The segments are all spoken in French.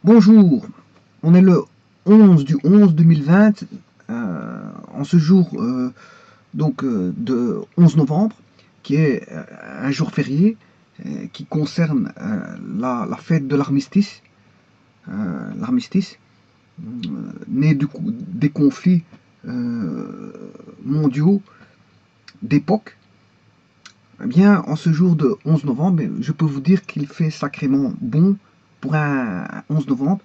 Bonjour, on est le 11 du 11 2020, en ce jour de 11 novembre, qui est un jour férié, qui concerne la fête de l'armistice, l'armistice, né des conflits mondiaux d'époque. Eh bien, en ce jour de 11 novembre, je peux vous dire qu'il fait sacrément bon pour un 11 novembre.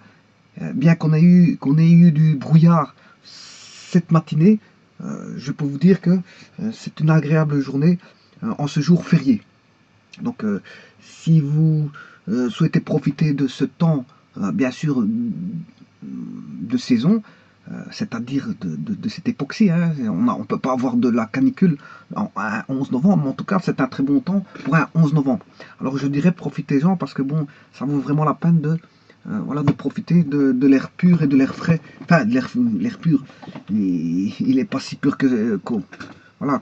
Bien qu'on ait eu du brouillard cette matinée, je peux vous dire que c'est une agréable journée en ce jour férié. Donc, si vous souhaitez profiter de ce temps, bien sûr, de saison, c'est-à-dire de cette époque-ci, hein, on ne peut pas avoir de la canicule un 11 novembre, mais en tout cas, c'est un très bon temps pour un 11 novembre. Alors, je dirais profitez-en parce que bon, ça vaut vraiment la peine voilà, de profiter de l'air pur et de l'air frais. Enfin, de l'air pur, il n'est pas si pur voilà,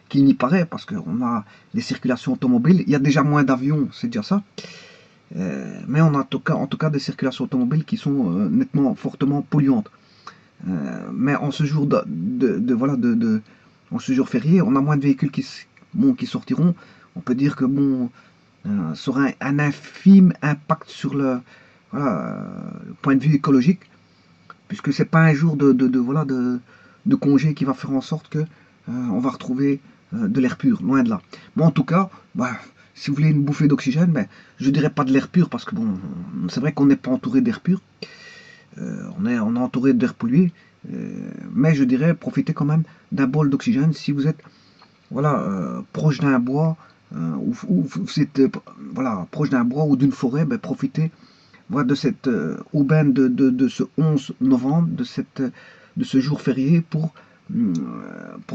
qu'il n'y paraît, parce qu'on a des circulations automobiles. Il y a déjà moins d'avions, c'est déjà ça. Mais on a en tout cas des circulations automobiles qui sont nettement, fortement polluantes. Mais en ce jour voilà, en ce jour férié, on a moins de véhicules qui sortiront. On peut dire que bon, ça aura un infime impact sur voilà, le point de vue écologique, puisque c'est pas un jour voilà, de congé qui va faire en sorte que on va retrouver de l'air pur, loin de là. Mais en tout cas, bah, si vous voulez une bouffée d'oxygène, ben, je dirais pas de l'air pur, parce que bon, c'est vrai qu'on n'est pas entouré d'air pur, on est entouré d'air pollué, mais je dirais profitez quand même d'un bol d'oxygène si vous êtes voilà, proche d'un bois, ou vous êtes voilà, proche d'un bois ou d'une forêt, ben, profitez voilà, de cette aubaine de ce 11 novembre, de ce jour férié pour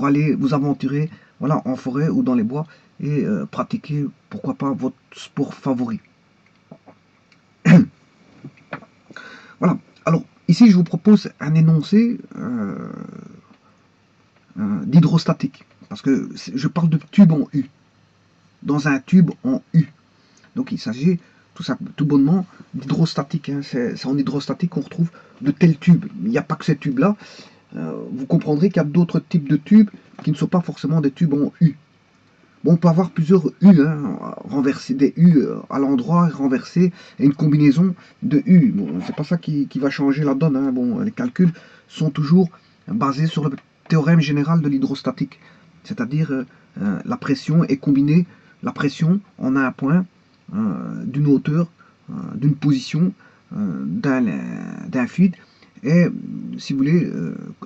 aller vous aventurer voilà, en forêt ou dans les bois et pratiquer, pourquoi pas, votre sport favori. Voilà. Alors, ici, je vous propose un énoncé d'hydrostatique. Parce que je parle de tube en U. Dans un tube en U. Donc, il s'agit tout bonnement d'hydrostatique. Hein. C'est en hydrostatique qu'on retrouve de tels tubes. Il n'y a pas que ces tubes-là. Vous comprendrez qu'il y a d'autres types de tubes qui ne sont pas forcément des tubes en U. Bon, on peut avoir plusieurs U, hein, renverser des U à l'endroit, renverser, et une combinaison de U. Bon, c'est pas ça qui va changer la donne. Hein. Bon, les calculs sont toujours basés sur le théorème général de l'hydrostatique. C'est-à-dire, la pression est combinée, la pression en un point, d'une hauteur, d'une position, d'un fluide, et, si vous voulez,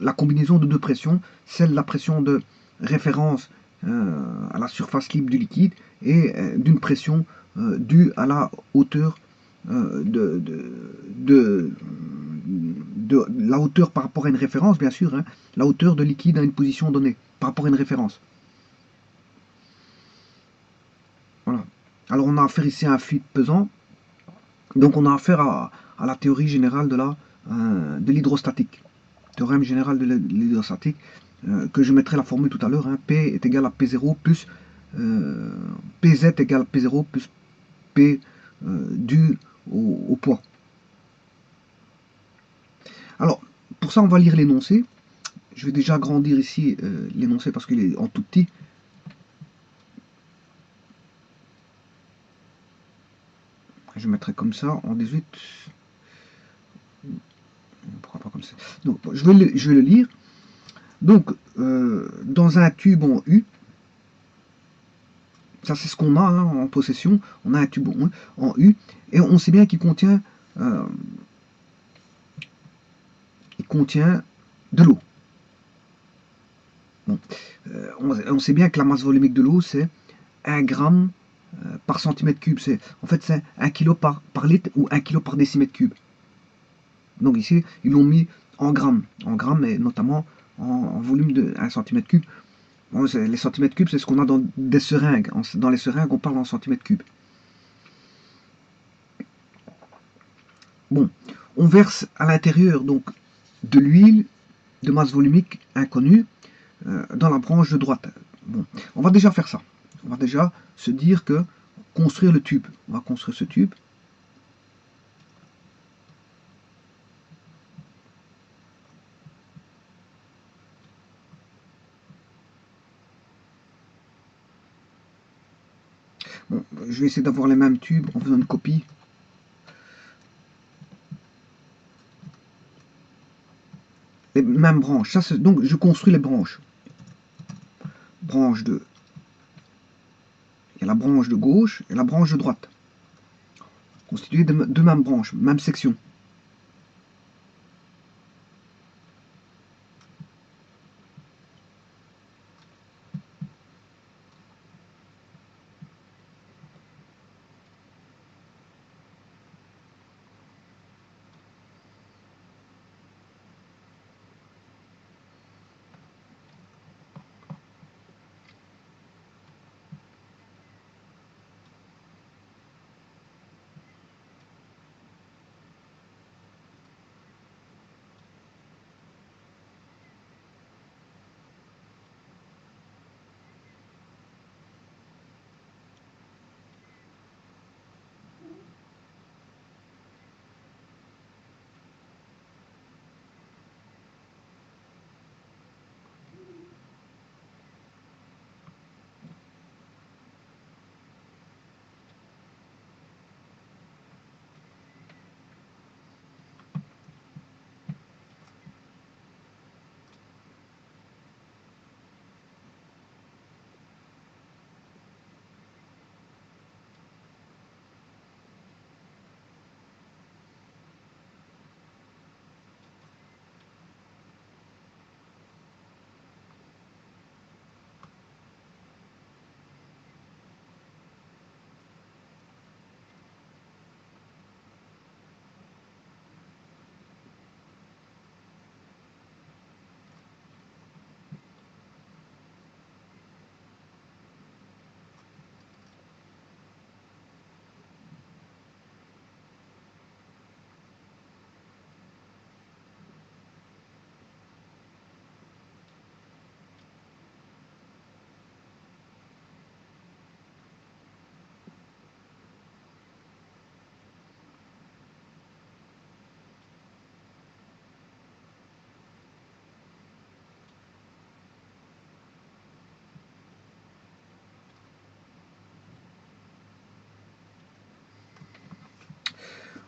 la combinaison de deux pressions, celle de la pression de référence à la surface libre du liquide et d'une pression due à la hauteur de la hauteur par rapport à une référence, bien sûr, hein, la hauteur de liquide à une position donnée par rapport à une référence. Voilà. Alors on a affaire ici à un fluide pesant, donc on a affaire à la théorie générale de l'hydrostatique. Théorème général de l'hydrostatique, que je mettrai la formule tout à l'heure, hein, P est égal à P0 plus PZ égale P0 plus P dû au poids. Alors, pour ça, on va lire l'énoncé. Je vais déjà agrandir ici l'énoncé parce qu'il est en tout petit. Je mettrai comme ça en 18. Pourquoi pas comme ça? Donc, je vais le lire. Donc, dans un tube en U, ça c'est ce qu'on a hein, en possession, on a un tube en U, et on sait bien qu'il contient, de l'eau. Bon. On sait bien que la masse volumique de l'eau, c'est 1 gramme par centimètre cube. En fait, c'est 1 kg par litre ou 1 kg par décimètre cube. Donc ici, ils l'ont mis en grammes, et notamment en volume de 1 centimètre cube. Bon, les centimètres cubes, c'est ce qu'on a dans des seringues. Dans les seringues, on parle en centimètres cubes. Bon, on verse à l'intérieur donc de l'huile de masse volumique inconnue dans la branche de droite. Bon, on va déjà faire ça. On va déjà se dire que construire le tube. On va construire ce tube. je vais essayer d'avoir les mêmes tubes en faisant une copie. Les mêmes branches. Ça, donc je construis les branches. Branche de... Il y a la branche de gauche et la branche de droite. Constituées de deux mêmes branches, même section.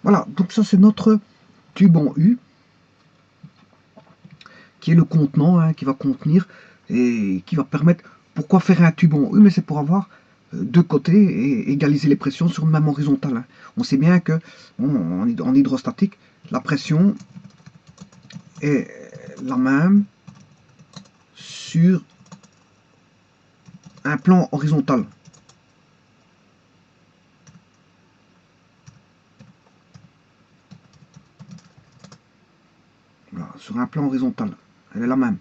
Voilà, donc ça c'est notre tube en U, qui est le contenant, hein, qui va contenir et qui va permettre... Pourquoi faire un tube en U? Mais c'est pour avoir deux côtés et égaliser les pressions sur une même horizontale. Hein. On sait bien que bon, en hydrostatique, la pression est la même sur un plan horizontal. Voilà, sur un plan horizontal, elle est la même.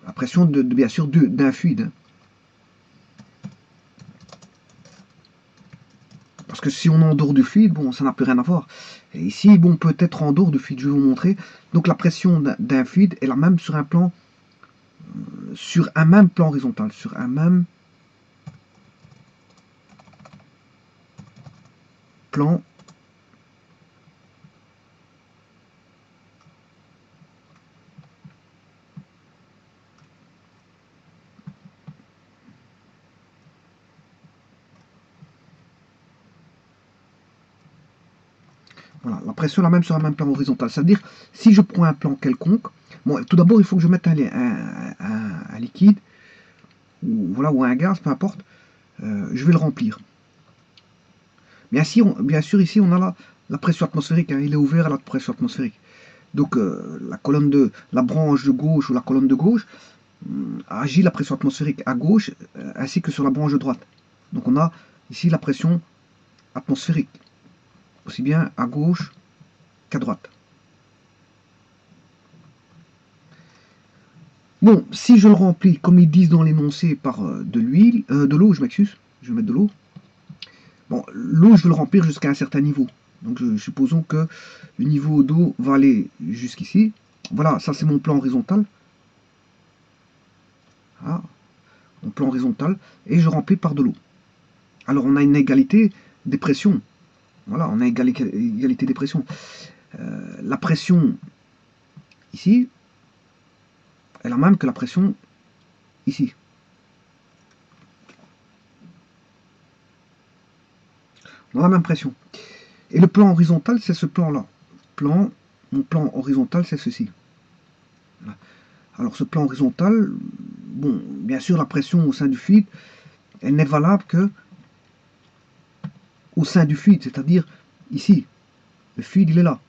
La pression bien sûr d'un fluide. Hein. Parce que si on est en dehors du fluide, bon, ça n'a plus rien à voir. Et ici, bon, peut-être en dehors du fluide, je vais vous montrer. Donc la pression d'un fluide est la même sur un plan, horizontal, sur un même plan. Voilà, la pression est la même sur un même plan horizontal. C'est-à-dire, si je prends un plan quelconque, bon, tout d'abord, il faut que je mette un liquide, ou, voilà, ou un gaz, peu importe. Je vais le remplir. Bien sûr, ici, on a la pression atmosphérique. Hein, il est ouvert à la pression atmosphérique. Donc, la branche de gauche ou la colonne de gauche agit la pression atmosphérique à gauche, ainsi que sur la branche de droite. Donc, on a ici la pression atmosphérique, aussi bien à gauche qu'à droite. Bon, si je le remplis, comme ils disent dans l'énoncé, par de l'eau, je m'excuse, je vais mettre de l'eau. Bon, l'eau, je veux le remplir jusqu'à un certain niveau. Donc, supposons que le niveau d'eau va aller jusqu'ici. Voilà, ça c'est mon plan horizontal. Ah, mon plan horizontal. Et je remplis par de l'eau. Alors, on a une égalité des pressions. Voilà, on a égalité des pressions. La pression ici est la même que la pression ici. dans la même pression. Et le plan horizontal, c'est ce plan-là. Mon plan horizontal, c'est ceci. Voilà. Alors ce plan horizontal, bon, bien sûr, la pression au sein du fluide, elle n'est valable que au sein du fluide, c'est-à-dire ici. Le fluide, il est là.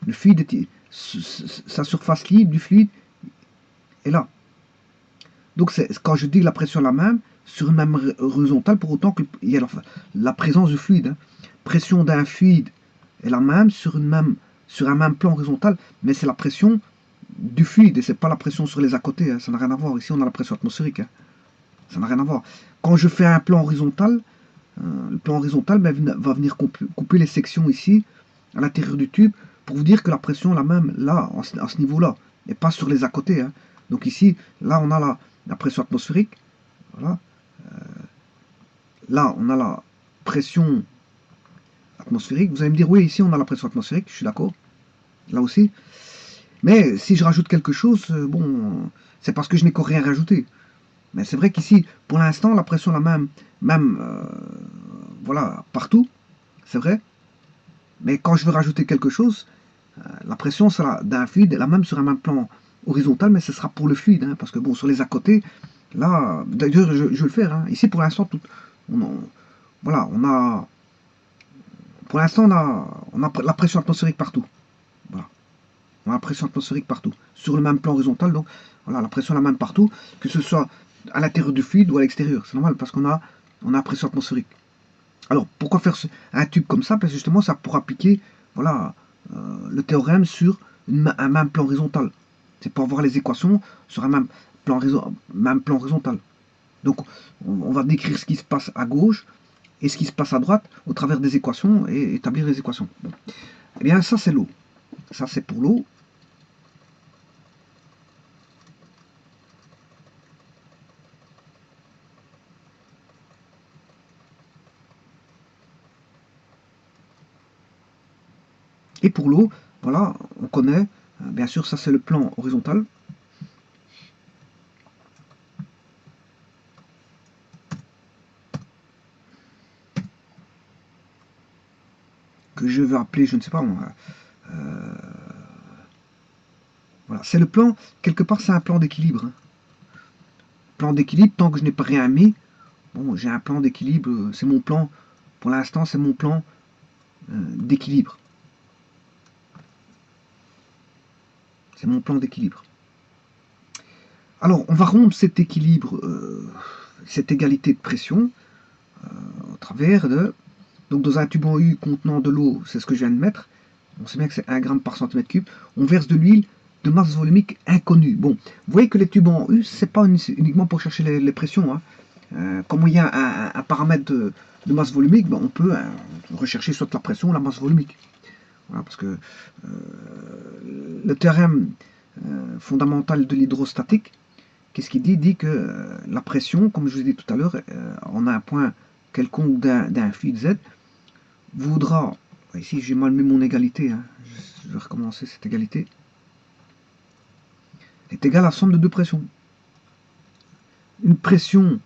Le fluide, sa surface libre du fluide est là. Donc quand je dis la pression est la même, sur une même horizontale, pour autant qu'il y a la présence du fluide. Hein. Pression d'un fluide est la même sur un même plan horizontal, mais c'est la pression du fluide et c'est pas la pression sur les à côté. Hein. Ça n'a rien à voir. Ici, on a la pression atmosphérique. Hein. Ça n'a rien à voir. Quand je fais un plan horizontal, le plan horizontal va venir couper les sections ici, à l'intérieur du tube, pour vous dire que la pression est la même là, à ce niveau-là, et pas sur les à côté. Hein. Donc ici, là, on a la pression atmosphérique. Voilà. Là, on a la pression atmosphérique. Vous allez me dire, oui, ici, on a la pression atmosphérique, je suis d'accord. Là aussi. Mais si je rajoute quelque chose, bon, c'est parce que je n'ai qu'à rien rajouter. Mais c'est vrai qu'ici, pour l'instant, la pression est la même voilà, partout, c'est vrai. Mais quand je veux rajouter quelque chose, la pression sera d'un fluide, la même sur un même plan horizontal, mais ce sera pour le fluide, hein, parce que bon, sur les à côté, là, d'ailleurs, je vais le faire. Hein. Ici, pour l'instant, voilà, pour l'instant, on a la pression atmosphérique partout. Voilà. On a la pression atmosphérique partout. Sur le même plan horizontal, donc, voilà, la pression est la même partout, que ce soit à l'intérieur du fluide ou à l'extérieur. C'est normal, parce qu'on a la pression atmosphérique. Alors, pourquoi faire un tube comme ça? Parce que justement, ça pourra appliquer, voilà, le théorème sur un même plan horizontal. C'est pour avoir les équations sur un même plan horizontal. Donc, on va décrire ce qui se passe à gauche et ce qui se passe à droite au travers des équations et établir les équations. Bon. Eh bien, ça, c'est l'eau. Ça, c'est pour l'eau. Et pour l'eau, voilà, on connaît, bien sûr, ça, c'est le plan horizontal. Que je vais appeler, je ne sais pas moi, voilà, c'est le plan, quelque part c'est un plan d'équilibre. Hein. Plan d'équilibre, tant que je n'ai pas rien mis, bon, j'ai un plan d'équilibre, c'est mon plan, pour l'instant c'est mon plan d'équilibre. C'est mon plan d'équilibre. Alors, on va rompre cet équilibre, cette égalité de pression, au travers de... Donc dans un tube en U contenant de l'eau, c'est ce que je viens de mettre, on sait bien que c'est 1 gramme par centimètre cube, on verse de l'huile de masse volumique inconnue. Bon, vous voyez que les tubes en U, c'est pas uniquement pour chercher les pressions. Hein. Comme il y a un paramètre de masse volumique, ben on peut rechercher soit la pression ou la masse volumique. Voilà, parce que le théorème fondamental de l'hydrostatique, qu'est-ce qu'il dit? Il dit que la pression, comme je vous ai dit tout à l'heure, en un point quelconque d'un fluide Z, voudra, ici j'ai mal mis mon égalité, hein, je vais recommencer cette égalité, est égale à la somme de deux pressions. Une pression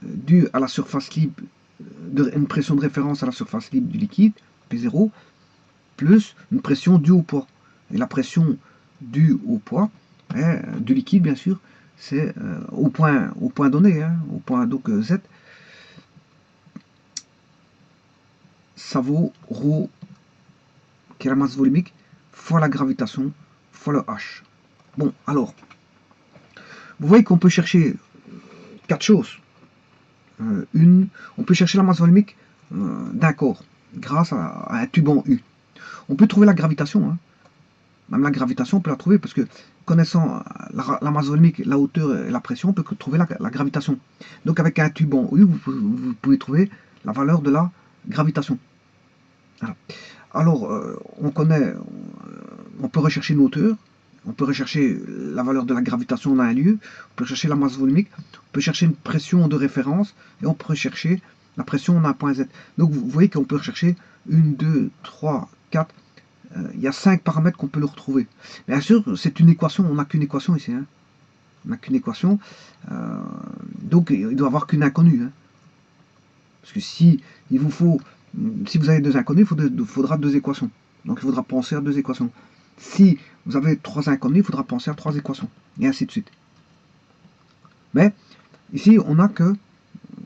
due à la surface libre, une pression de référence à la surface libre du liquide, P0, plus une pression due au poids. Et la pression due au poids, du liquide bien sûr, c'est au point donné, hein, au point donc Z, ça vaut ρ, qui est la masse volumique, fois la gravitation, fois le H. Bon, alors, vous voyez qu'on peut chercher quatre choses. On peut chercher la masse volumique d'un corps, grâce à un tube en U. On peut trouver la gravitation, hein. Même la gravitation, on peut la trouver, parce que connaissant la masse volumique, la hauteur et la pression, on peut trouver la gravitation. Donc avec un tube en U, vous pouvez trouver la valeur de la gravitation. Voilà. Alors, on peut rechercher une hauteur, on peut rechercher la valeur de la gravitation dans un lieu, on peut chercher la masse volumique, on peut chercher une pression de référence, et on peut rechercher la pression d'un point Z. Donc vous voyez qu'on peut rechercher 1, 2, 3, 4, il y a 5 paramètres qu'on peut le retrouver. Bien sûr, c'est une équation, on n'a qu'une équation ici. Hein. On n'a qu'une équation, donc il doit y avoir qu'une inconnue. Hein. Parce que si il vous faut, si vous avez deux inconnus, il faudra deux équations. Donc il faudra penser à deux équations. Si vous avez trois inconnus, il faudra penser à trois équations. Et ainsi de suite. Mais ici, on n'a que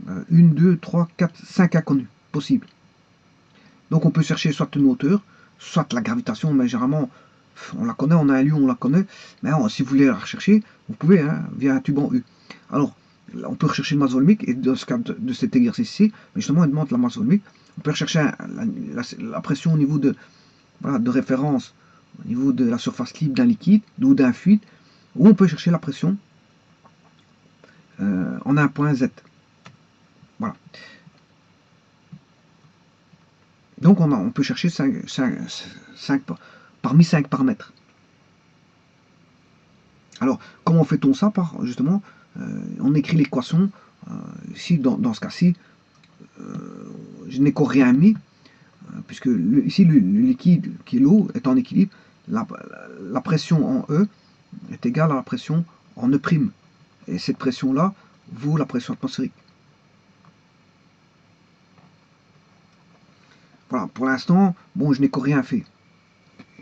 1, 2, 3, 4, 5 inconnus possibles. Donc on peut chercher soit une hauteur, soit la gravitation, mais généralement, on la connaît, on a un lieu, on la connaît. Mais si vous voulez la rechercher, vous pouvez, hein, via un tube en U. Alors, on peut rechercher une masse volumique, et dans ce cas de cet exercice-ci, justement, il demande la masse volumique. On peut rechercher la pression au niveau de, voilà, de référence, au niveau de la surface libre d'un liquide ou d'un fluide, ou on peut chercher la pression en un point Z. Voilà. Donc on peut chercher parmi 5 paramètres. Alors, comment fait-on ça? Justement, on écrit l'équation. Ici, dans ce cas-ci, je n'ai qu'au rien mis, puisque ici, le liquide, qui est l'eau, est en équilibre. La pression en E est égale à la pression en E'. Et cette pression-là vaut la pression atmosphérique. Voilà, pour l'instant, bon, je n'ai qu'au rien fait.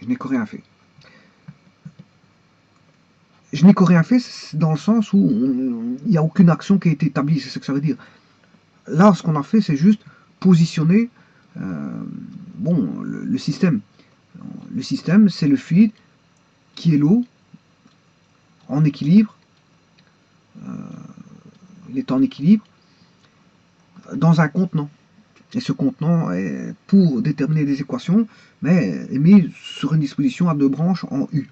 Je n'ai qu'au rien fait. Je n'ai qu'au rien fait dans le sens où il n'y a aucune action qui a été établie, c'est ce que ça veut dire. Là, ce qu'on a fait, c'est juste positionner bon, le système. Le système, c'est le fluide qui est l'eau en équilibre. Il est en équilibre dans un contenant. Et ce contenant est pour déterminer des équations, mais est mis sur une disposition à deux branches en U,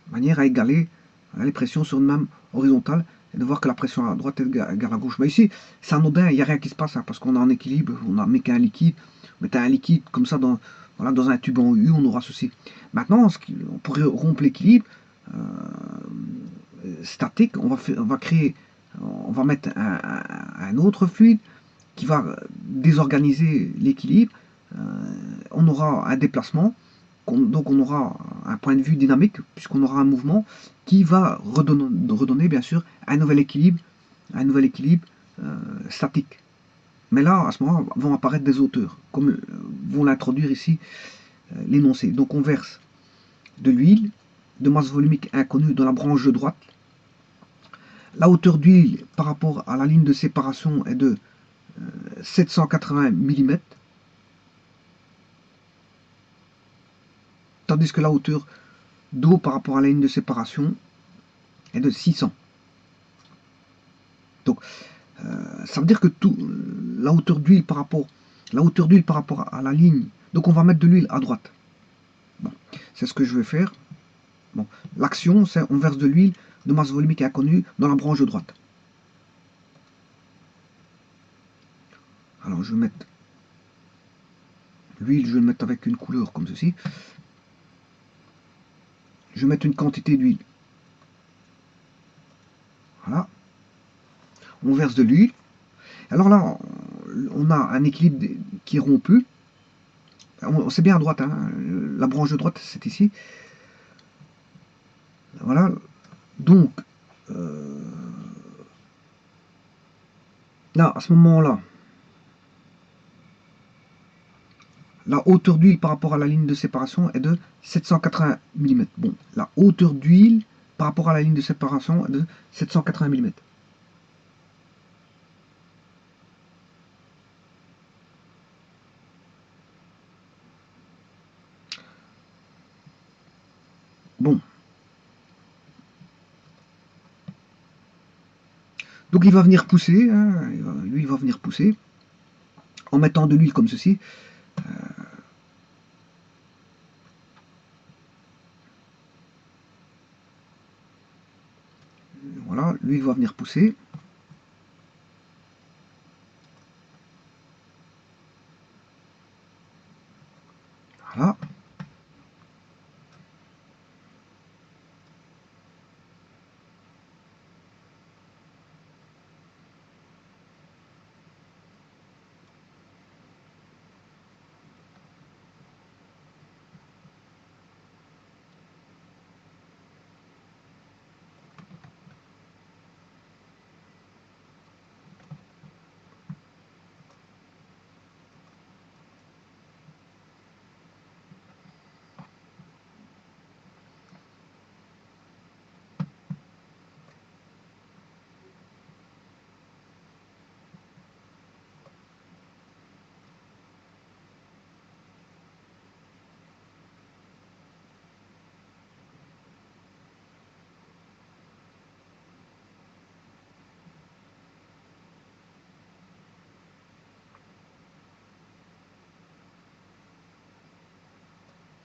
de manière à égaler les pressions sur une même horizontale et de voir que la pression à droite est égale à gauche. Mais ici, c'est anodin, il n'y a rien qui se passe, hein, parce qu'on est en équilibre, on n'a mis qu'un liquide. Mettez un liquide comme ça voilà, dans un tube en U, on aura ceci. Maintenant, pour rompre l'équilibre statique, on va mettre un autre fluide qui va désorganiser l'équilibre. On aura un déplacement, donc on aura un point de vue dynamique, puisqu'on aura un mouvement qui va redonner bien sûr un nouvel équilibre statique. Mais là, à ce moment, vont apparaître des hauteurs, comme vont l'introduire ici l'énoncé. Donc on verse de l'huile de masse volumique inconnue dans la branche de droite. La hauteur d'huile par rapport à la ligne de séparation est de 780 mm, tandis que la hauteur d'eau par rapport à la ligne de séparation est de 600. Donc, ça veut dire que la hauteur d'huile par rapport à la ligne, donc on va mettre de l'huile à droite. Bon, c'est ce que je vais faire. Bon, l'action, c'est on verse de l'huile de masse volumique inconnue dans la branche de droite. Alors, je vais mettre l'huile, je vais le mettre avec une couleur comme ceci. Je vais mettre une quantité d'huile. Voilà. On verse de l'huile. Alors là, on a un équilibre qui est rompu. C'est bien à droite, hein. La branche de droite, c'est ici. Voilà. Donc, là, à ce moment-là, la hauteur d'huile par rapport à la ligne de séparation est de 780 mm. Bon, la hauteur d'huile par rapport à la ligne de séparation est de 780 mm. Bon. Donc il va venir pousser, hein, lui il va venir pousser, en mettant de l'huile comme ceci. Voilà, lui il va venir pousser. Voilà.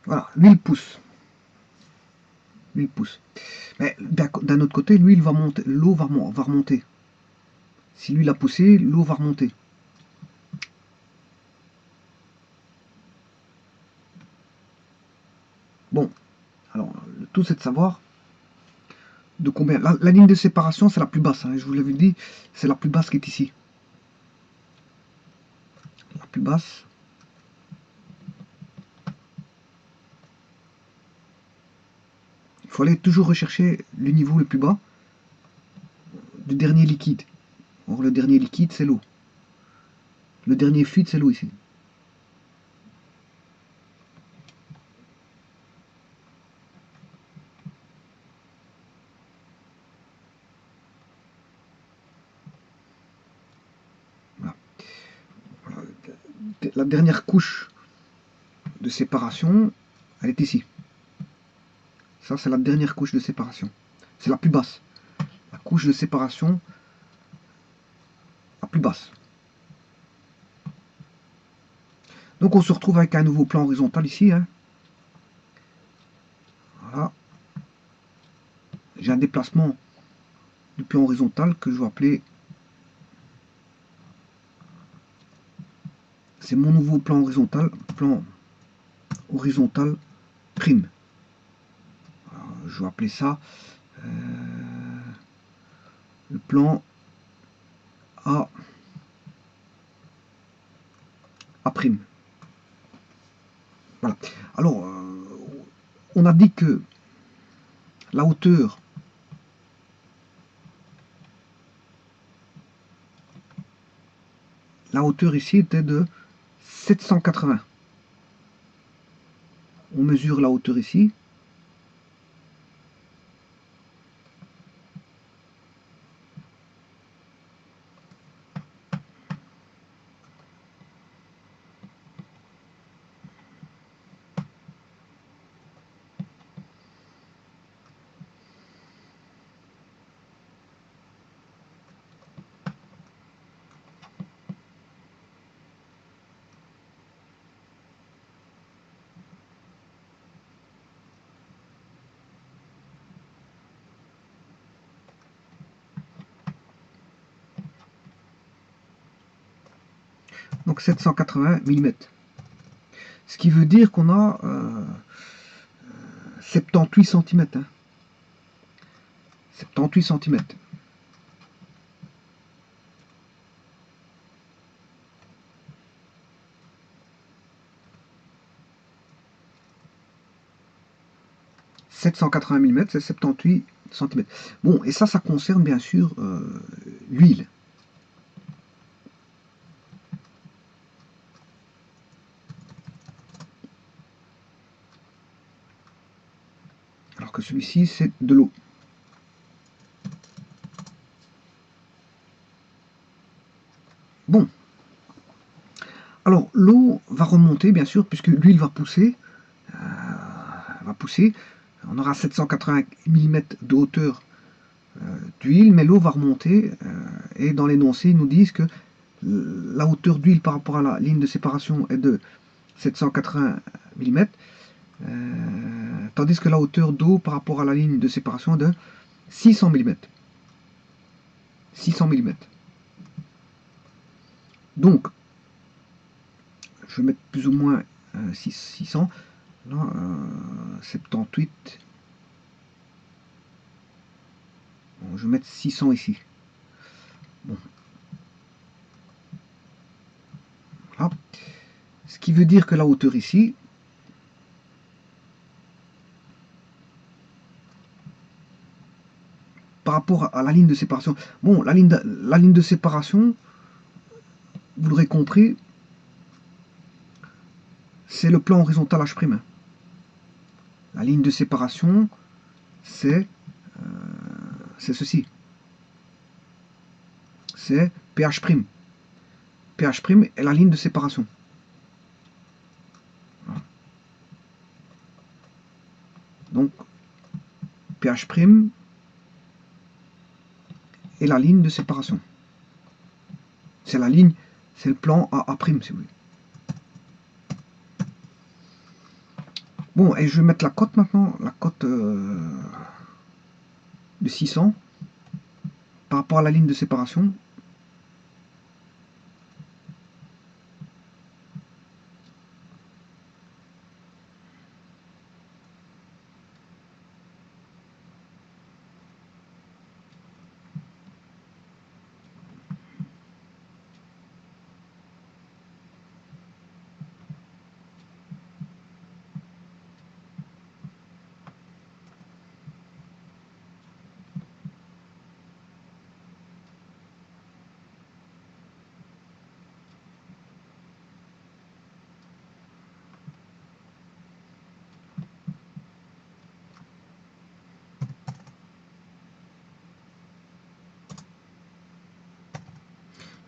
Voilà, lui il pousse. Lui il pousse. Mais d'un autre côté, lui il va monter, l'eau va remonter. Si lui l'a poussé, l'eau va remonter. Bon, alors le tout c'est de savoir de combien. La ligne de séparation c'est la plus basse, hein, je vous l'avais dit, c'est la plus basse qui est ici. La plus basse. Il faut aller toujours rechercher le niveau le plus bas du dernier liquide. Or le dernier liquide c'est l'eau. Le dernier fluide c'est l'eau ici. Voilà. Voilà. La dernière couche de séparation, elle est ici. Ça, c'est la dernière couche de séparation. C'est la plus basse. La couche de séparation la plus basse. Donc on se retrouve avec un nouveau plan horizontal ici. Hein. Voilà. J'ai un déplacement du plan horizontal que je vais appeler... C'est mon nouveau plan horizontal prime. Alors, je vais appeler ça le plan A prime. Voilà. Alors, on a dit que la hauteur ici était de 780. On mesure la hauteur ici. Donc 780 mm. Ce qui veut dire qu'on a 78 cm. Hein. 78 cm. « 780 mm, c'est 78 cm. Bon, et ça concerne bien sûr l'huile. Alors que celui-ci, c'est de l'eau. Bon. Alors, l'eau va remonter, bien sûr, puisque l'huile va pousser. On aura 780 mm de hauteur d'huile, mais l'eau va remonter. Et dans l'énoncé, ils nous disent que la hauteur d'huile par rapport à la ligne de séparation est de 780 mm. Tandis que la hauteur d'eau par rapport à la ligne de séparation est de 600 mm. 600 mm. Donc, je vais mettre plus ou moins 600. Là, 78. Bon, je vais mettre 600 ici. Bon. Voilà. Ce qui veut dire que la hauteur ici, par rapport à la ligne de séparation, bon, la ligne de séparation, vous l'aurez compris, c'est le plan horizontal H'. La ligne de séparation, c'est ceci. C'est PH'. PH' est la ligne de séparation. Voilà. Donc, PH' est la ligne de séparation. C'est la ligne, c'est le plan AA', si vous voulez. Bon, et je vais mettre la cote maintenant, la cote de 600 par rapport à la ligne de séparation.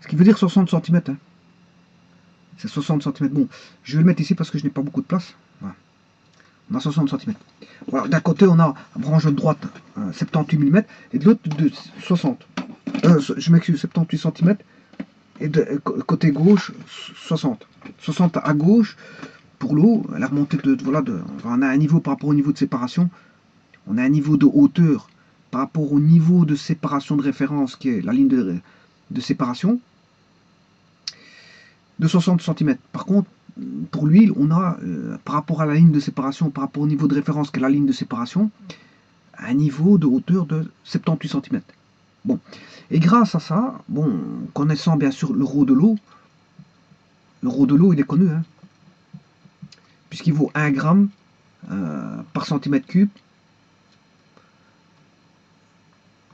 Ce qui veut dire 60 cm. Hein. C'est 60 cm. Bon, je vais le mettre ici parce que je n'ai pas beaucoup de place. Voilà. On a 60 cm. Voilà, d'un côté, on a branche de droite 78 mm et de l'autre de 60. Je m'excuse, 78 cm. Et de côté gauche, 60. 60 à gauche pour l'eau. La remontée on a un niveau par rapport au niveau de séparation. On a un niveau de hauteur par rapport au niveau de séparation de référence qui est la ligne de séparation de 60 cm. Par contre, pour l'huile, on a, par rapport à la ligne de séparation, par rapport au niveau de référence qu'est la ligne de séparation, un niveau de hauteur de 78 cm. Bon. Et grâce à ça, bon, connaissant bien sûr le rho de l'eau, il est connu, hein, puisqu'il vaut 1 gramme par centimètre cube.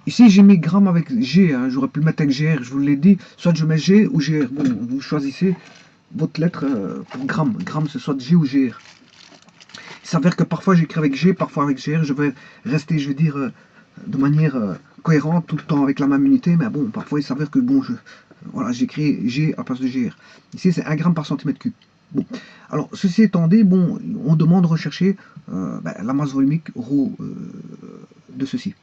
Ici, j'ai mis gramme avec G, hein, j'aurais pu le mettre avec GR, je vous l'ai dit, soit je mets G ou GR. Bon, vous choisissez votre lettre pour gramme. Gramme, c'est soit G ou GR. Il s'avère que parfois j'écris avec G, parfois avec GR. Je vais rester, je veux dire, de manière cohérente tout le temps avec la même unité. Mais bon, parfois il s'avère que bon, voilà, j'écris G à la place de GR. Ici, c'est 1 gramme par centimètre cube. Bon, alors ceci étant dit, bon, on demande de rechercher la masse volumique ρ de ceci.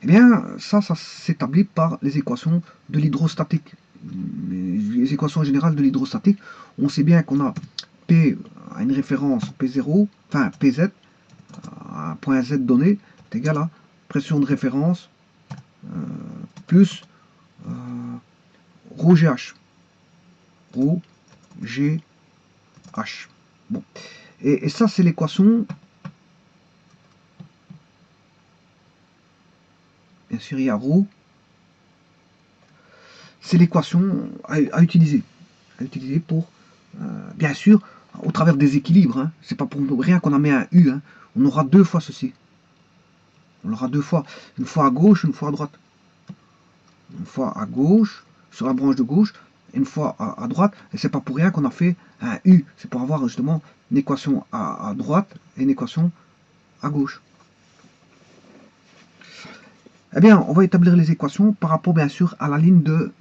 Eh bien, ça s'établit par les équations de l'hydrostatique. Les équations générales de l'hydrostatique, on sait bien qu'on a P à une référence P0, enfin PZ, à un point Z donné, est égal à pression de référence plus ρ GH. Rho GH. Bon. Et ça, c'est l'équation. Bien sûr, il y a ρ. C'est l'équation à utiliser. À utiliser pour, bien sûr, au travers des équilibres. Hein. C'est pas pour rien qu'on a mis un U. Hein. On aura deux fois ceci. On aura deux fois. Une fois à gauche, une fois à droite. Une fois à gauche, sur la branche de gauche, et une fois à droite. Et c'est pas pour rien qu'on a fait un U. C'est pour avoir justement une équation à droite et une équation à gauche. Eh bien, on va établir les équations par rapport, bien sûr, à la ligne de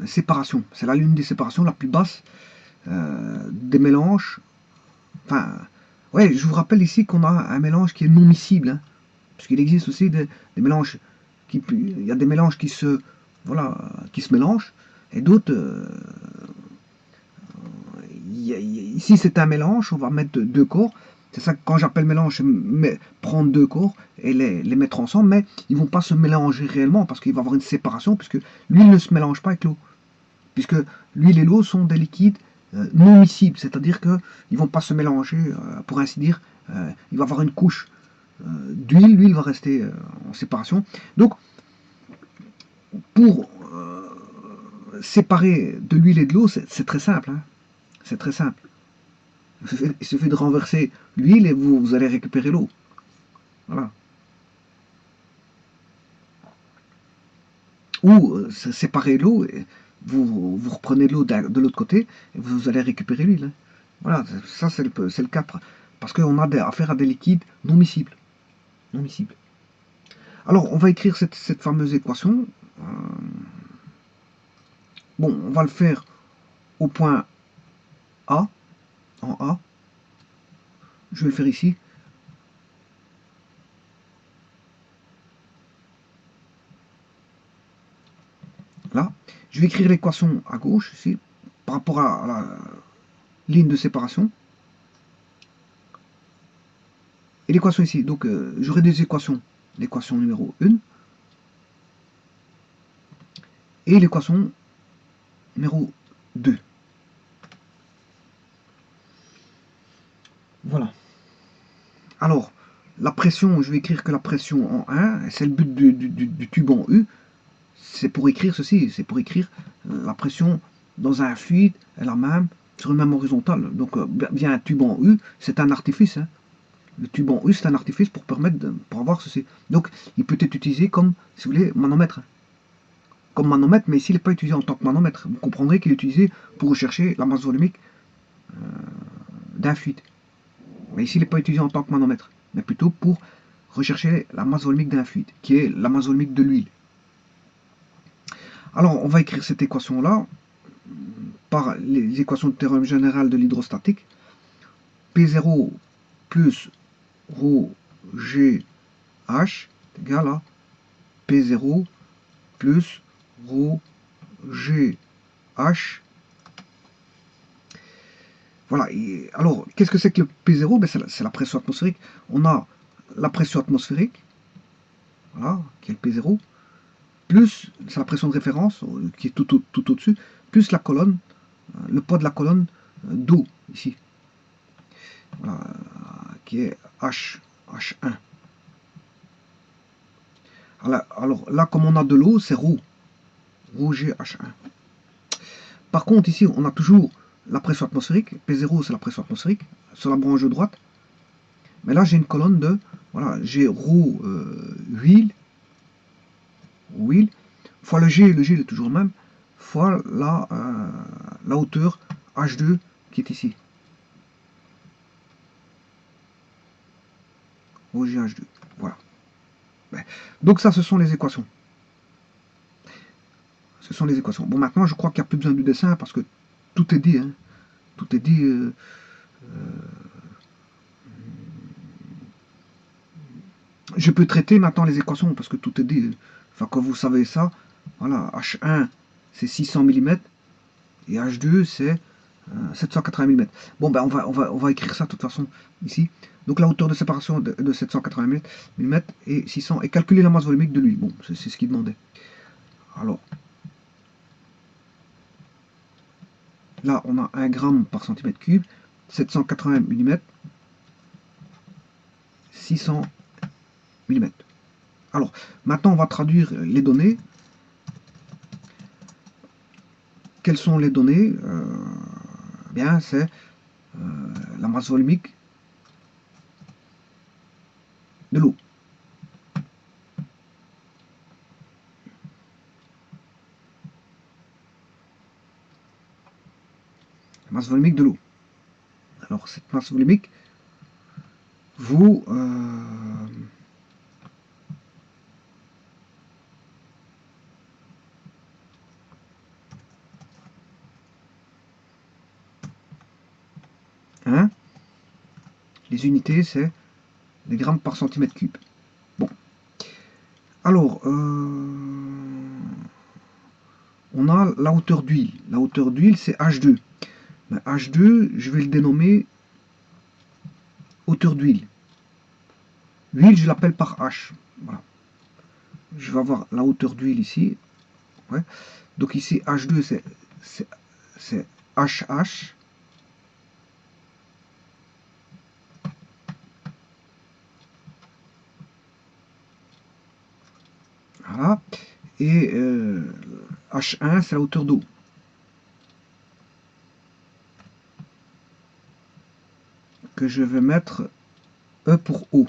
séparation. C'est la ligne de séparation la plus basse des mélanges. Enfin, ouais, je vous rappelle ici qu'on a un mélange qui est non miscible. Hein, parce qu'il existe aussi des mélanges il y a des mélanges qui se, voilà, qui se mélangent, et d'autres, ici c'est un mélange, on va mettre deux corps. C'est ça que quand j'appelle mélange, c'est prendre deux corps et les mettre ensemble, mais ils ne vont pas se mélanger réellement parce qu'il va y avoir une séparation, puisque l'huile ne se mélange pas avec l'eau. Puisque l'huile et l'eau sont des liquides non miscibles, c'est-à-dire qu'ils ne vont pas se mélanger, pour ainsi dire, il va y avoir une couche d'huile, l'huile va rester en séparation. Donc, pour séparer de l'huile et de l'eau, c'est très simple. Hein. C'est très simple. Il suffit de renverser l'huile et vous allez récupérer l'eau. Voilà. Ou séparer l'eau, vous reprenez l'eau de l'autre côté et vous allez récupérer l'huile. Hein. Voilà, ça c'est le cas. Parce qu'on a affaire à des liquides non miscibles. Non miscibles. Alors, on va écrire cette fameuse équation. Bon, on va le faire au point A, en A. Je vais le faire ici. Là, je vais écrire l'équation à gauche, ici, par rapport à la ligne de séparation. Et l'équation ici, donc j'aurai des équations. L'équation numéro 1 et l'équation numéro 2. Voilà. Alors, la pression, je vais écrire que la pression en 1, c'est le but du tube en U, c'est pour écrire ceci, c'est pour écrire la pression dans un fluide est la même, sur une même horizontale. Donc, bien un tube en U, c'est un artifice. Hein. Le tube en U, c'est un artifice pour permettre pour avoir ceci. Donc, il peut être utilisé comme, si vous voulez, manomètre. Comme manomètre, mais ici, il n'est pas utilisé en tant que manomètre. Vous comprendrez qu'il est utilisé pour rechercher la masse volumique d'un fluide. Mais ici, il n'est pas utilisé en tant que manomètre, mais plutôt pour rechercher la masse volumique d'un fluide, qui est la masse volumique de l'huile. Alors, on va écrire cette équation-là par les équations de théorème général de l'hydrostatique. P0 plus ρ g h est égal à P0 plus ρ g h. Voilà. Et alors, qu'est-ce que c'est que le P0? Ben, c'est la pression atmosphérique. On a la pression atmosphérique, voilà, qui est le P0, plus, c'est la pression de référence, qui est tout au-dessus, plus la colonne, le poids de la colonne d'eau, ici, voilà, qui est H1. Alors là, comme on a de l'eau, c'est ρ GH1. Par contre, ici, on a toujours la pression atmosphérique, P0, c'est la pression atmosphérique, sur la branche de droite, mais là, j'ai une colonne de, voilà, j'ai huile, fois le G il est toujours le même, fois la hauteur H2 qui est ici. OGH2. Voilà. Donc ça, ce sont les équations. Ce sont les équations. Bon, maintenant, je crois qu'il n'y a plus besoin du dessin parce que tout est dit. Hein. Tout est dit. Je peux traiter maintenant les équations parce que tout est dit. Enfin, quand vous savez ça, voilà, H1, c'est 600 mm et H2, c'est 780 mm. Bon, ben on va écrire ça de toute façon ici. Donc la hauteur de séparation de 780 mm et 600 et calculer la masse volumique de l'huile. Bon, c'est ce qu'il demandait. Alors, là, on a 1 gramme par centimètre cube, 780 mm, 600 mm. Alors, maintenant, on va traduire les données. Quelles sont les données? Bien, c'est la masse volumique de l'eau. La masse volumique de l'eau. Alors, cette masse volumique, vous... hein, les unités, c'est les grammes par centimètre cube. Bon. Alors, on a la hauteur d'huile. La hauteur d'huile, c'est H2. Ben, H2, je vais le dénommer hauteur d'huile. L'huile, je l'appelle par H. Voilà. Je vais avoir la hauteur d'huile ici. Ouais. Donc ici, H2, c'est HH. Voilà. Et H1, c'est la hauteur d'eau. Que je vais mettre E pour O.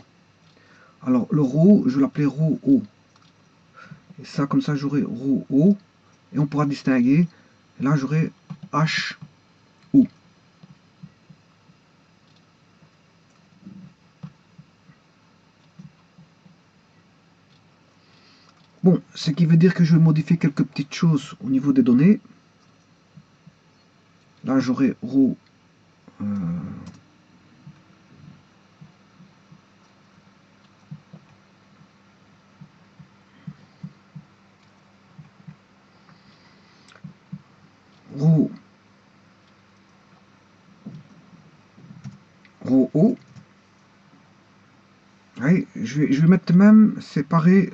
Alors, le ρ, je vais l'appeler ρ O. Et ça, comme ça, j'aurai ρ O. Et on pourra distinguer. Et là, j'aurai H O. Bon, ce qui veut dire que je vais modifier quelques petites choses au niveau des données. Là, j'aurai ρ ρ ρ O. je vais mettre même séparer,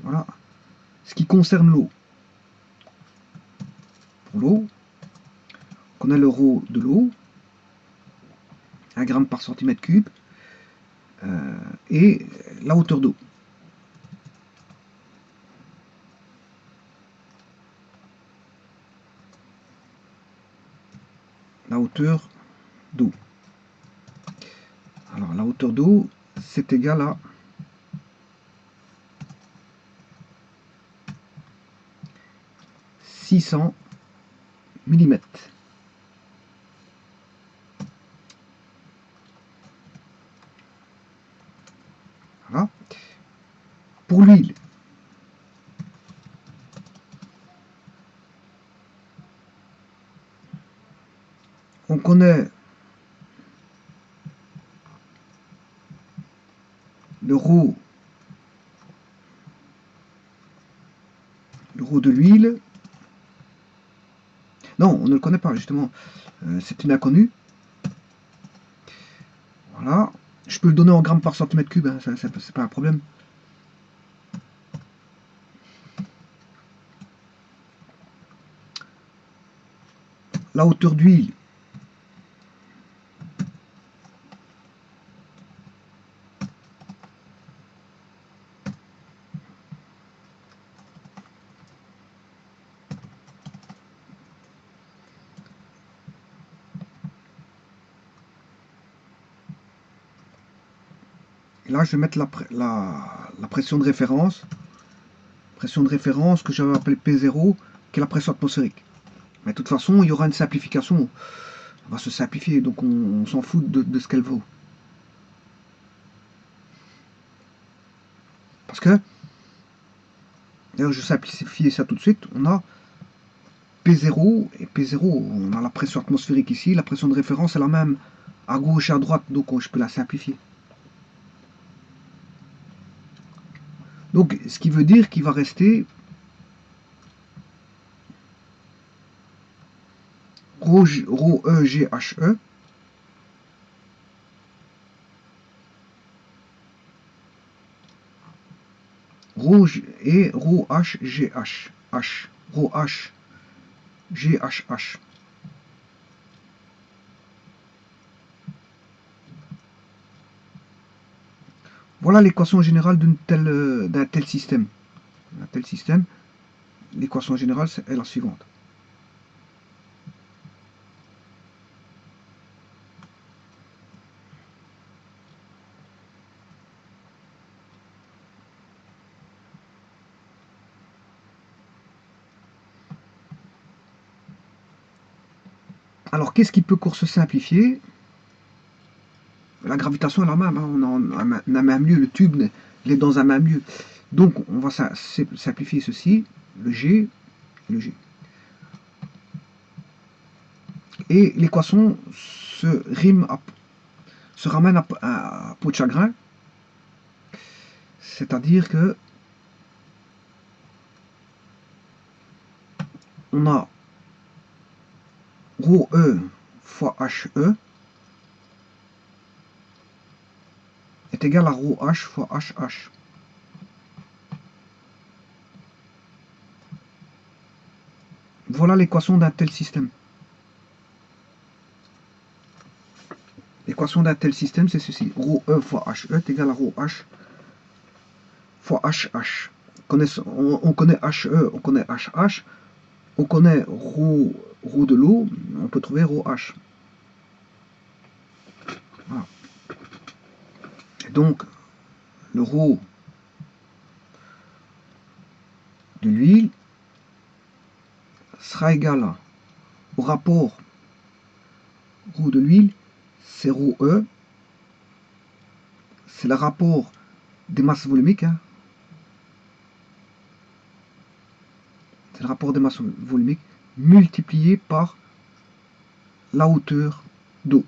voilà, ce qui concerne l'eau. Pour l'eau, on a le ρ de l'eau, 1 gramme par centimètre cube, et la hauteur d'eau. La hauteur d'eau. Alors la hauteur d'eau, c'est égal à 600 mm. Voilà. Pour l'huile, on connaît le ρ de l'huile. Non, on ne le connaît pas, justement. C'est une inconnue. Voilà. Je peux le donner en grammes par centimètre cube, hein, c'est pas un problème. La hauteur d'huile. Et là, je vais mettre la pression de référence. Pression de référence que j'avais appelée P0, qui est la pression atmosphérique. Mais de toute façon, il y aura une simplification. On va se simplifier, donc on s'en fout de ce qu'elle vaut. Parce que, d'ailleurs, je simplifie ça tout de suite. On a P0, et P0, on a la pression atmosphérique ici. La pression de référence est la même à gauche et à droite, donc je peux la simplifier. Donc, ce qui veut dire qu'il va rester ρEGHE et ρHGH. ρHGHH. Voilà l'équation générale d'un tel système. Un tel système, l'équation générale est la suivante. Alors, qu'est-ce qui peut encore se simplifier? La gravitation est la même, hein, on a un même lieu, le tube il est dans un même lieu. Donc, on va simplifier ceci, le G, le G. Et l'équation se ramène à peau de chagrin, c'est-à-dire que on a ρE fois HE est égal à ρH fois HH. Voilà l'équation d'un tel système. L'équation d'un tel système, c'est ceci. ρE fois HE est égal à ρH fois HH. On connaît HE, on connaît HH, on connaît ρ de l'eau, on peut trouver ρH. Voilà. Et donc, le ρ de l'huile sera égal au rapport ρ de l'huile, c'est ρE, c'est le rapport des masses volumiques, hein. C'est le rapport des masses volumiques multiplié par la hauteur d'eau.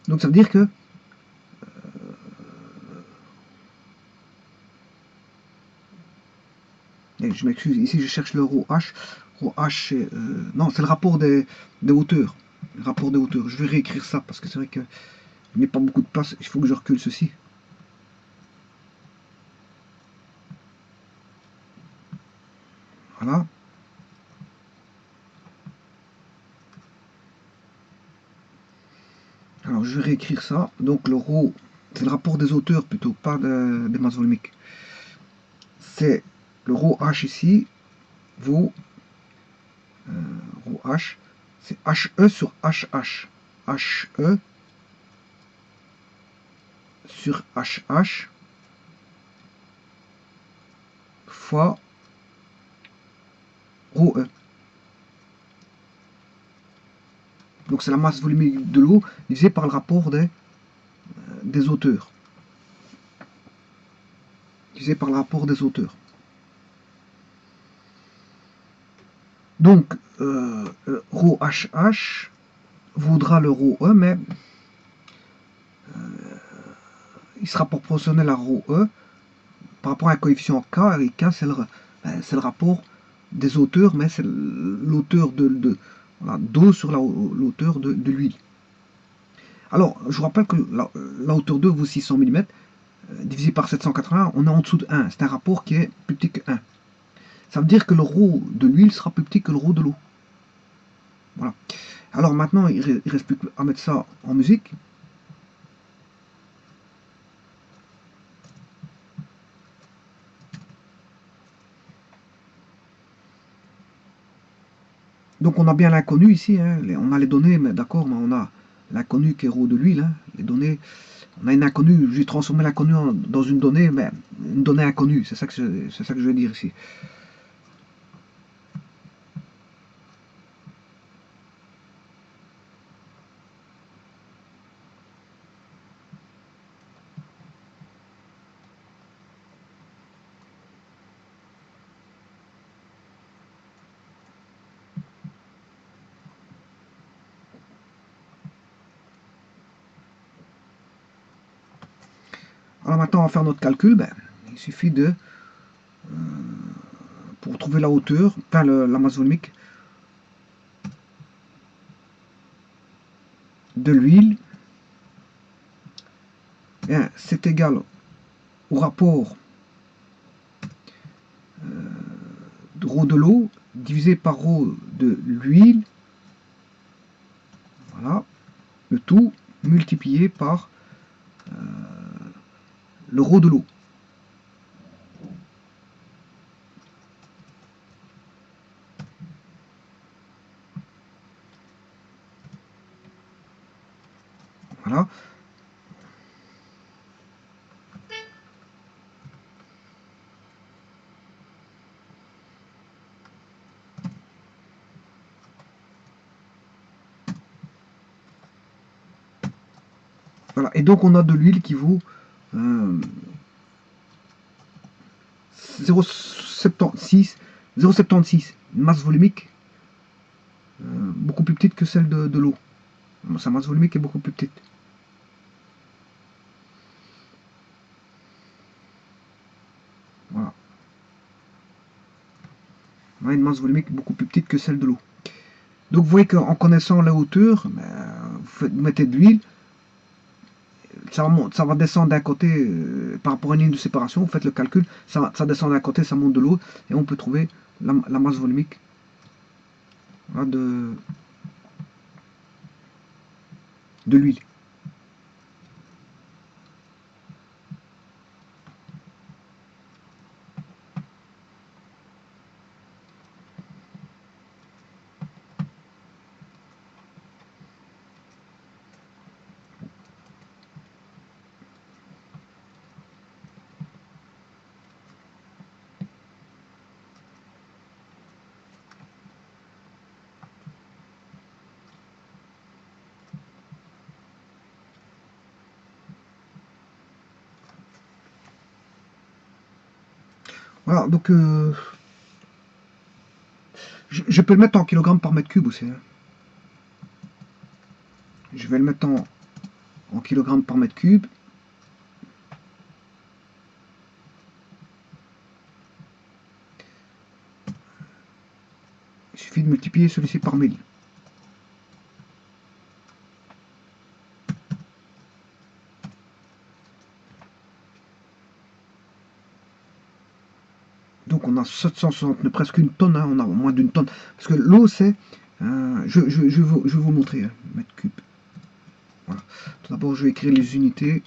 Donc ça veut dire que je m'excuse, ici je cherche le ρH. ρH, non, c'est le rapport des hauteurs. Le rapport des hauteurs. Je vais réécrire ça parce que c'est vrai que il n'y a pas beaucoup de place. Il faut que je recule ceci. Voilà. Alors je vais réécrire ça. Donc le ρ, c'est le rapport des hauteurs plutôt, pas des masses volumiques. C'est le ρh ici vaut ρh, c'est HE sur HH. HE sur HH fois ρE. Donc c'est la masse volumique de l'eau divisée par le rapport des hauteurs. Divisé par le rapport des hauteurs. Donc, ρ HH vaudra le ρE, mais il sera proportionnel à ρE par rapport à un coefficient K, et K c'est le rapport des hauteurs, mais c'est l'auteur voilà, d'eau sur l'auteur de l'huile. Alors, je vous rappelle que la hauteur d'eau vaut 600 mm, divisé par 780, on est en dessous de 1. C'est un rapport qui est plus petit que 1. Ça veut dire que le ρ de l'huile sera plus petit que le ρ de l'eau. Voilà. Alors maintenant, il ne reste plus qu'à mettre ça en musique. Donc on a bien l'inconnu ici, hein. On a les données, mais d'accord, mais on a l'inconnu qui est ρ de l'huile, hein. Les données, on a une inconnue, j'ai transformé l'inconnu dans une donnée, mais une donnée inconnue, c'est ça que je veux dire ici. Alors maintenant on va faire notre calcul, il suffit de, pour trouver la hauteur, enfin la masse volumique de l'huile, c'est égal au rapport de ρ de l'eau divisé par ρ de l'huile, voilà, le tout multiplié par le ρ de l'eau. Voilà. Voilà. Et donc on a de l'huile qui vaut 0,76, une masse volumique beaucoup plus petite que celle de l'eau. Sa masse volumique est beaucoup plus petite. Voilà. On a une masse volumique beaucoup plus petite que celle de l'eau. Donc vous voyez qu'en connaissant la hauteur, vous mettez de l'huile, ça va descendre d'un côté par rapport à une ligne de séparation, vous faites le calcul, ça descend d'un côté, ça monte de l'autre, et on peut trouver la masse volumique, voilà, de l'huile. Voilà, donc je peux le mettre en kilogrammes par mètre cube aussi, hein. Je vais le mettre en kilogrammes par mètre cube. Il suffit de multiplier celui-ci par 1000. Donc on a 769, presque une tonne, hein, on a moins d'une tonne. Parce que l'eau, c'est... je vais vous montrer, hein, mètre cube. Voilà. Tout d'abord, je vais écrire les unités.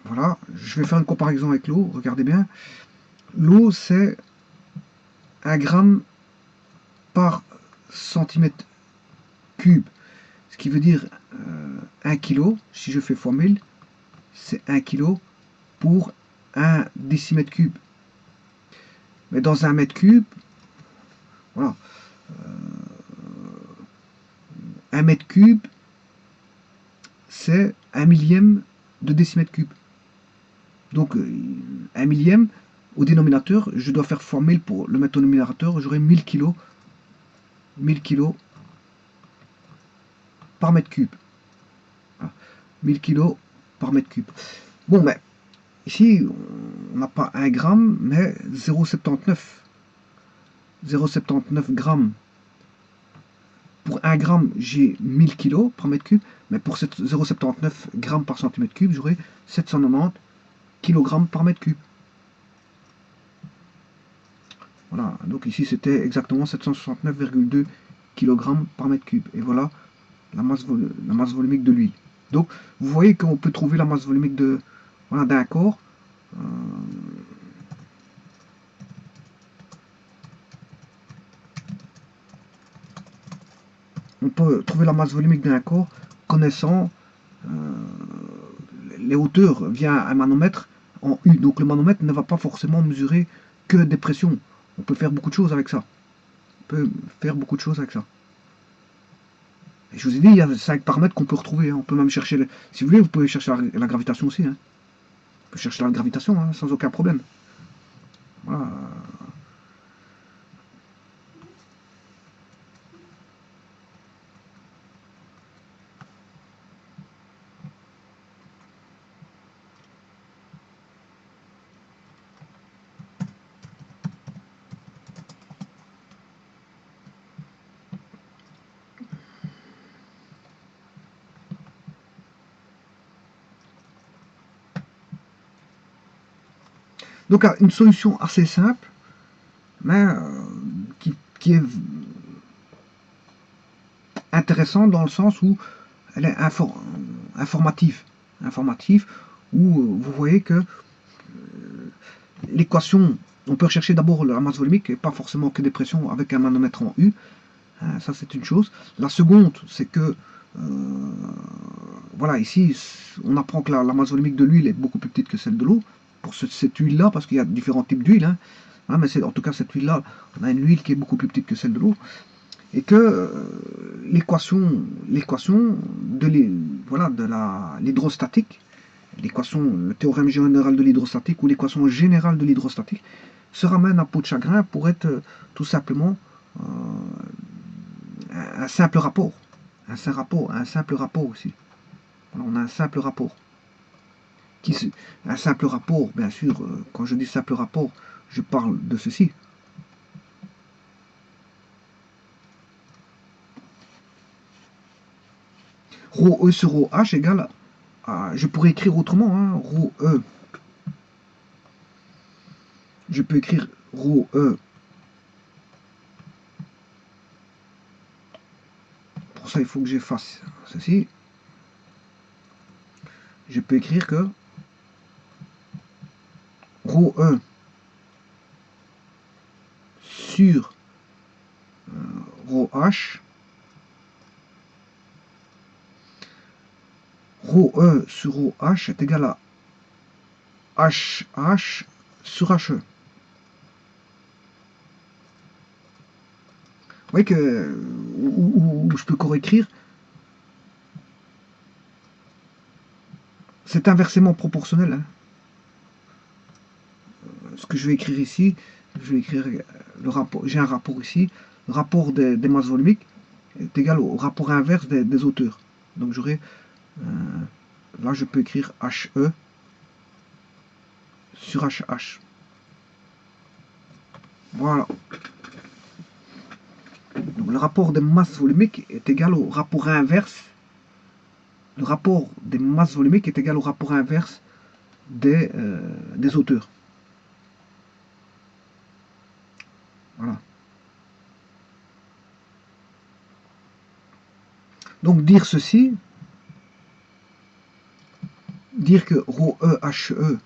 Voilà. Je vais faire une comparaison avec l'eau. Regardez bien. L'eau, c'est 1 gramme par centimètre cube. Ce qui veut dire 1 kg. Si je fais fois 1000, c'est 1 kg pour 1 décimètre cube. Mais dans un mètre cube, voilà. 1 mètre cube, c'est 1 millième de décimètre cube. Donc 1 millième au dénominateur, je dois faire fois 1000 pour le mettre au numérateur, j'aurai 1000 kg. 1000 kg par mètre cube. Voilà. 1000 kg par mètre cube. Bon, mais ici, on n'a pas 1 gramme, mais 0,79. 0,79 grammes. Pour 1 gramme, j'ai 1000 kg par mètre cube, mais pour 0,79 grammes par centimètre cube, j'aurai 790 kg par mètre cube. Voilà, donc ici c'était exactement 769,2 kg par mètre cube. Et voilà la masse volumique de l'huile. Donc vous voyez qu'on peut trouver la masse volumique de voilà, d'un corps. On peut trouver la masse volumique d'un corps connaissant les hauteurs via un manomètre en U. Donc le manomètre ne va pas forcément mesurer que des pressions. On peut faire beaucoup de choses avec ça. On peut faire beaucoup de choses avec ça. Et je vous ai dit, il y a 5 paramètres qu'on peut retrouver. Hein. On peut même chercher, si vous voulez, vous pouvez chercher la gravitation aussi. Hein. On peut chercher la gravitation hein, sans aucun problème. Voilà. Donc une solution assez simple, mais qui est intéressante dans le sens où elle est informative, où vous voyez que l'équation, on peut rechercher d'abord la masse volumique et pas forcément que des pressions avec un manomètre en U. Ça c'est une chose. La seconde, c'est que voilà, ici on apprend que la masse volumique de l'huile est beaucoup plus petite que celle de l'eau pour cette huile là, parce qu'il y a différents types d'huile hein, mais en tout cas cette huile là, on a une huile qui est beaucoup plus petite que celle de l'eau, et que l'équation de l'hydrostatique, l'équation, le théorème général de l'hydrostatique ou l'équation générale de l'hydrostatique se ramène à peau de chagrin pour être tout simplement un simple rapport. Un simple rapport aussi. Voilà, on a un simple rapport. Un simple rapport, bien sûr, quand je dis simple rapport, je parle de ceci. Rho E sur Rho H égale à, je pourrais écrire autrement, hein, Rho E. Je peux écrire Rho E. Pour ça, il faut que j'efface ceci. Je peux écrire que Rho E sur Rho H, Rho E sur Rho H est égal à HH sur HE. Vous voyez que, ou je peux corécrire, c'est inversement proportionnel. Hein. Ce que je vais écrire ici, je vais écrire le rapport, j'ai un rapport ici, le rapport des masses volumiques est égal au rapport inverse des hauteurs. Donc j'aurai, là je peux écrire HE sur HH. Voilà. Donc, le rapport des masses volumiques est égal au rapport inverse. Le rapport des masses volumiques est égal au rapport inverse des hauteurs. Voilà. Donc dire ceci, dire que ρ e h e,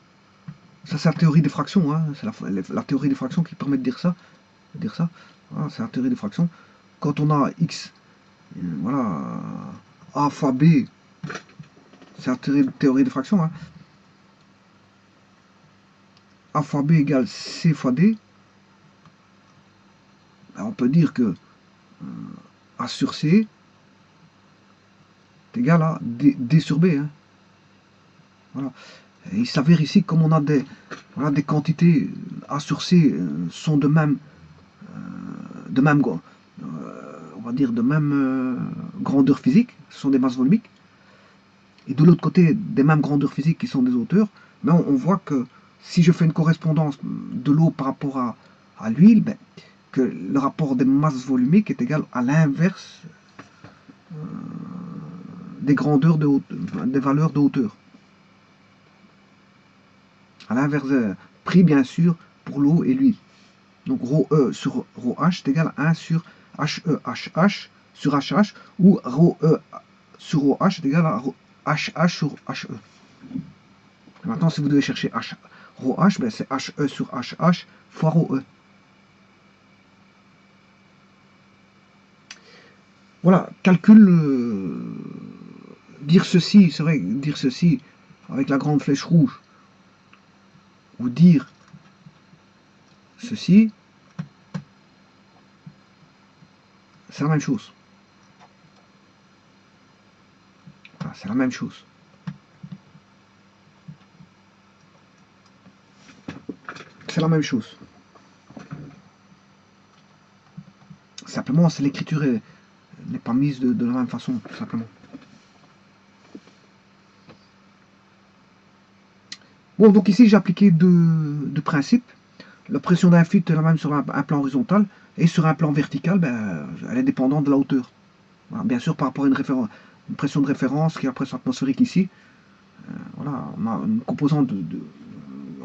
ça c'est la théorie des fractions, hein, c'est la théorie des fractions qui permet de dire ça. Voilà, c'est la théorie des fractions. Quand on a x, voilà, a fois b, c'est la théorie des fractions, hein. A fois b égale c fois d, ben, on peut dire que a sur c est égal à d sur b, hein. Voilà. Et il s'avère ici, comme on a voilà, des quantités a sur c sont de même on va dire de même grandeur physique, ce sont des masses volumiques, et de l'autre côté des mêmes grandeurs physiques qui sont des hauteurs, mais on voit que si je fais une correspondance de l'eau par rapport à l'huile, ben, que le rapport des masses volumiques est égal à l'inverse des grandeurs des valeurs de hauteur. À l'inverse pris bien sûr pour l'eau et l'huile. Donc ρE sur ρH est égal à 1 sur HE sur HH, ou ρE sur OH est égal à HH sur HE. Et maintenant, si vous devez chercher ρH, ben c'est HE sur HH fois ρE. Voilà, dire ceci, c'est vrai, dire ceci avec la grande flèche rouge, ou dire ceci, c'est la même chose. Voilà, c'est la même chose. C'est la même chose. Simplement, c'est l'écriture n'est pas mise de la même façon, tout simplement. Bon, donc ici, j'ai appliqué deux principes. La pression d'un fluide est la même sur un plan horizontal, et sur un plan vertical, ben, elle est dépendante de la hauteur. Voilà, bien sûr, par rapport à une pression de référence, qui est la pression atmosphérique ici, voilà, on a une composante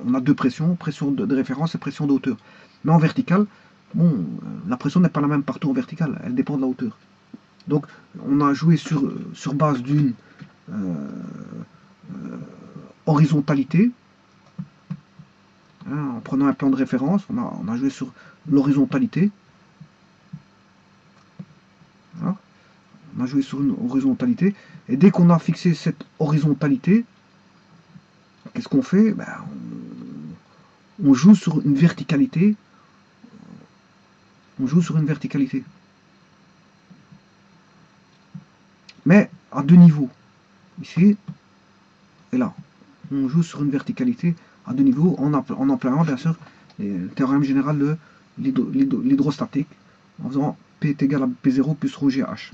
on a deux pressions, pression de référence et pression de hauteur. Mais en vertical, bon, la pression n'est pas la même partout en vertical, elle dépend de la hauteur. Donc, on a joué sur base d'une horizontalité, hein, en prenant un plan de référence, on a joué sur l'horizontalité. Voilà. On a joué sur une horizontalité. Et dès qu'on a fixé cette horizontalité, qu'est-ce qu'on fait? Ben, on joue sur une verticalité. On joue sur une verticalité. Mais à deux niveaux. Ici et là. On joue sur une verticalité à deux niveaux en employant bien sûr le théorème général de l'hydrostatique, en faisant P est égal à P0 plus ρ GH.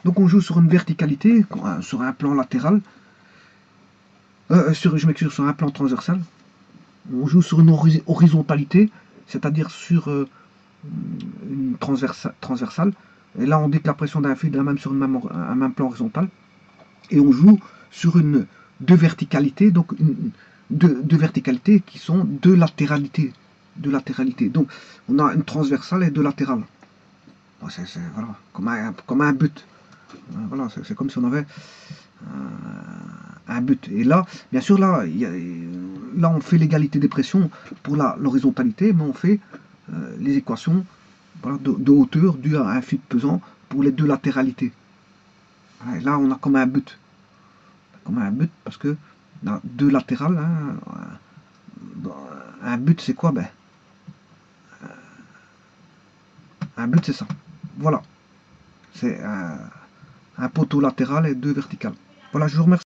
Donc on joue sur une verticalité, sur un plan latéral, je m'excuse, sur un plan transversal. On joue sur une horizontalité, c'est-à-dire sur une transversale. Et là, on dit que la pression d'un fluide est la même sur un même plan horizontal. Et on joue sur deux verticalités, donc deux verticalités qui sont deux latéralités. Donc, on a une transversale et deux latérales. C'est voilà, comme un but. Voilà, c'est comme si on avait un but. Et là, bien sûr, là, là on fait l'égalité des pressions pour l'horizontalité, mais on fait les équations, voilà, de hauteur due à un fluide pesant pour les deux latéralités. Voilà, et là, on a comme un but. Comme un but, parce que dans deux latérales, hein, un but c'est quoi? Ben, un but c'est ça. Voilà. C'est un poteau latéral et deux verticales. Voilà, je vous remercie.